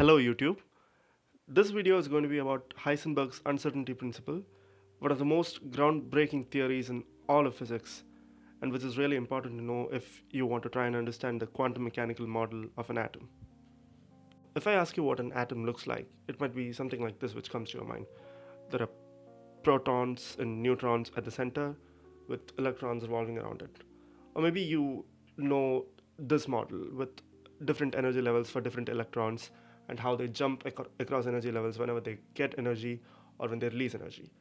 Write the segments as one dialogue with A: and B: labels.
A: Hello YouTube. This video is going to be about Heisenberg's uncertainty principle, one of the most groundbreaking theories in all of physics, and which is really important to know if you want to try and understand the quantum mechanical model of an atom. If I ask you what an atom looks like, it might be something like this which comes to your mind. There are protons and neutrons at the center with electrons revolving around it. Or maybe you know this model with different energy levels for different electrons and how they jump across energy levels whenever they get energy or when they release energy.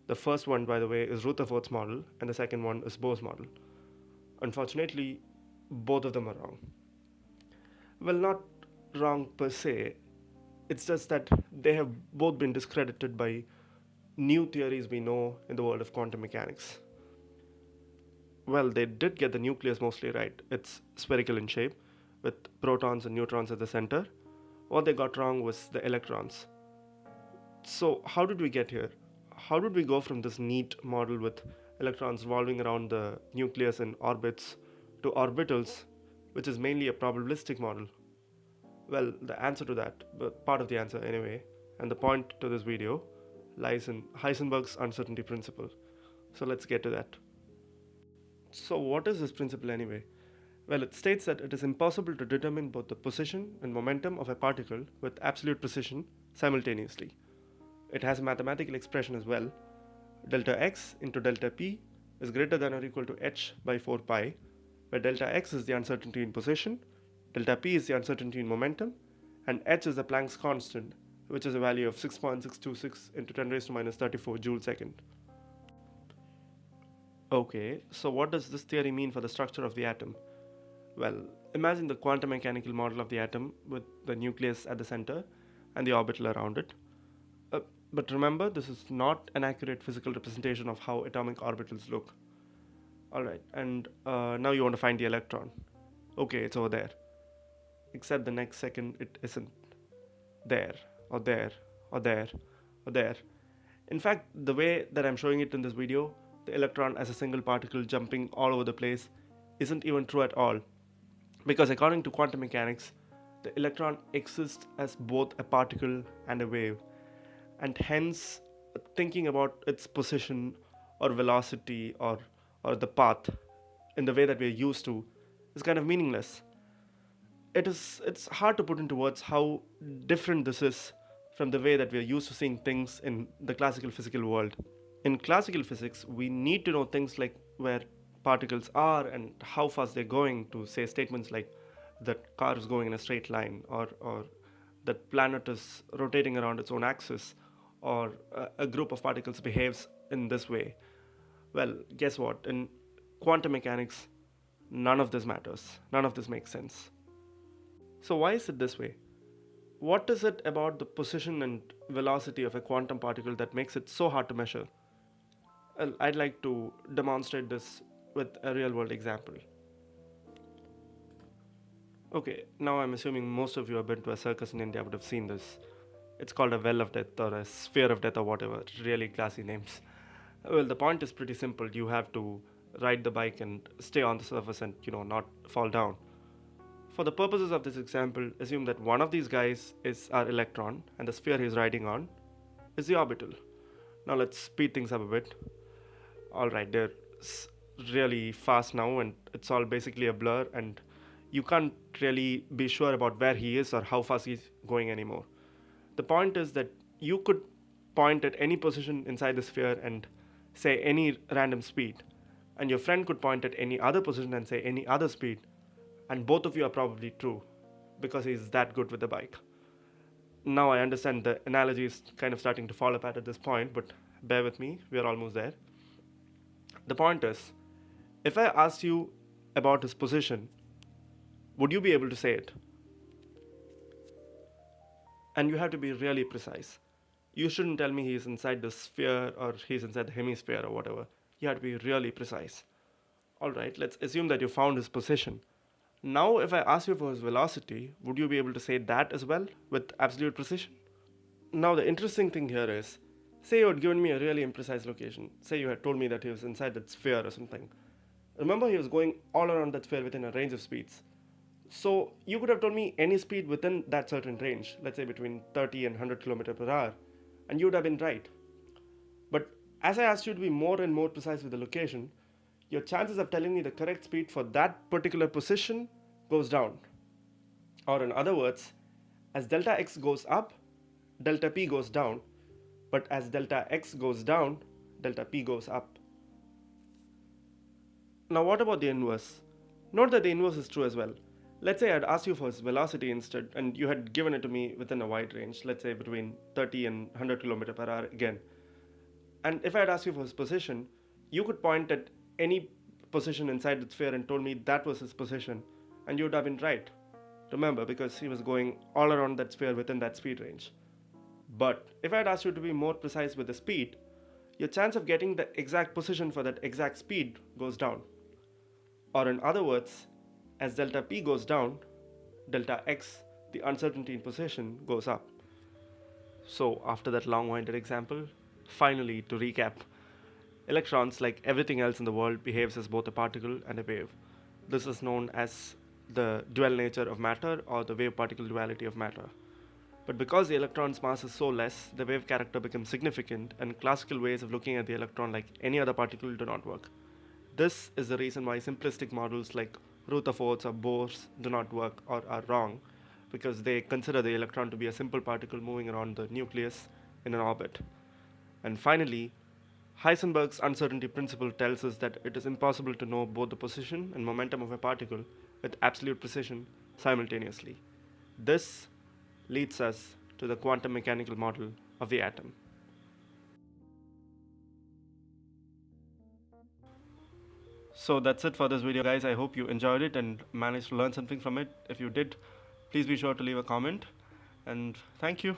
A: The first one, by the way, is Rutherford's model, and the second one is Bohr's model. Unfortunately, both of them are wrong. Well, not wrong per se, it's just that they have both been discredited by new theories we know in the world of quantum mechanics. Well, they did get the nucleus mostly right. It's spherical in shape, with protons and neutrons at the center. What they got wrong was the electrons. So, how did we get here? How did we go from this neat model with electrons revolving around the nucleus in orbits to orbitals, which is mainly a probabilistic model? Well, the answer to that, but part of the answer anyway, and the point to this video, lies in Heisenberg's uncertainty principle. So let's get to that. So what is this principle anyway? Well, it states that it is impossible to determine both the position and momentum of a particle with absolute precision simultaneously. It has a mathematical expression as well. Delta x into delta p is greater than or equal to h by 4 pi, where delta x is the uncertainty in position, delta p is the uncertainty in momentum, and h is the Planck's constant, which is a value of 6.626 into 10 raised to minus 34 joule second. Okay, so what does this theory mean for the structure of the atom? Well, imagine the quantum mechanical model of the atom with the nucleus at the center and the orbital around it. But remember, this is not an accurate physical representation of how atomic orbitals look. Alright, and now you want to find the electron. Okay, it's over there. Except the next second it isn't there, or there, or there, or there. In fact, the way that I'm showing it in this video, the electron as a single particle jumping all over the place isn't even true at all. Because according to quantum mechanics, the electron exists as both a particle and a wave, and hence thinking about its position or velocity or the path in the way that we're used to is kind of meaningless. It's hard to put into words how different this is from the way that we're used to seeing things in the classical physical world. In classical physics, we need to know things like where particles are and how fast they're going to say statements like that car is going in a straight line, or that planet is rotating around its own axis, or a group of particles behaves in this way. Well, guess what? In quantum mechanics, none of this matters. None of this makes sense. So why is it this way? What is it about the position and velocity of a quantum particle that makes it so hard to measure? Well, I'd like to demonstrate this with a real world example. Okay, now I'm assuming most of you have been to a circus in India would have seen this. It's called a well of death or a sphere of death or whatever, really classy names. Well, the point is pretty simple. You have to ride the bike and stay on the surface and, not fall down. For the purposes of this example, assume that one of these guys is our electron and the sphere he's riding on is the orbital. Now let's speed things up a bit. Alright, they're really fast now and it's all basically a blur, and you can't really be sure about where he is or how fast he's going anymore. The point is that you could point at any position inside the sphere and say any random speed, and your friend could point at any other position and say any other speed, and both of you are probably true because he's that good with the bike. Now I understand the analogy is kind of starting to fall apart at this point, but bear with me, we are almost there. The point is, if I asked you about his position, would you be able to say it? And you have to be really precise. You shouldn't tell me he's inside the sphere or he's inside the hemisphere or whatever. You have to be really precise. Alright, let's assume that you found his position. Now if I ask you for his velocity, would you be able to say that as well with absolute precision? Now the interesting thing here is, say you had given me a really imprecise location. Say you had told me that he was inside that sphere or something. Remember, he was going all around that sphere within a range of speeds. So you could have told me any speed within that certain range, let's say between 30 and 100 km per hour, and you would have been right. But as I asked you to be more and more precise with the location, your chances of telling me the correct speed for that particular position goes down. Or in other words, as delta x goes up, delta p goes down, but as delta x goes down, delta p goes up. Now what about the inverse? Note that the inverse is true as well. Let's say I had asked you for his velocity instead and you had given it to me within a wide range, let's say between 30 and 100 km per hour again. And if I had asked you for his position, you could point at any position inside the sphere and told me that was his position, and you would have been right. Remember, because he was going all around that sphere within that speed range. But if I had asked you to be more precise with the speed, your chance of getting the exact position for that exact speed goes down. Or in other words, as delta p goes down, delta x, the uncertainty in position, goes up. So after that long-winded example, finally to recap, electrons, like everything else in the world, behaves as both a particle and a wave. This is known as the dual nature of matter or the wave-particle duality of matter. But because the electron's mass is so less, the wave character becomes significant and classical ways of looking at the electron like any other particle do not work. This is the reason why simplistic models like Rutherfords or Bohrs do not work or are wrong, because they consider the electron to be a simple particle moving around the nucleus in an orbit. And finally, Heisenberg's uncertainty principle tells us that it is impossible to know both the position and momentum of a particle with absolute precision simultaneously. This leads us to the quantum mechanical model of the atom. So that's it for this video, guys. I hope you enjoyed it and managed to learn something from it. If you did, please be sure to leave a comment, and thank you.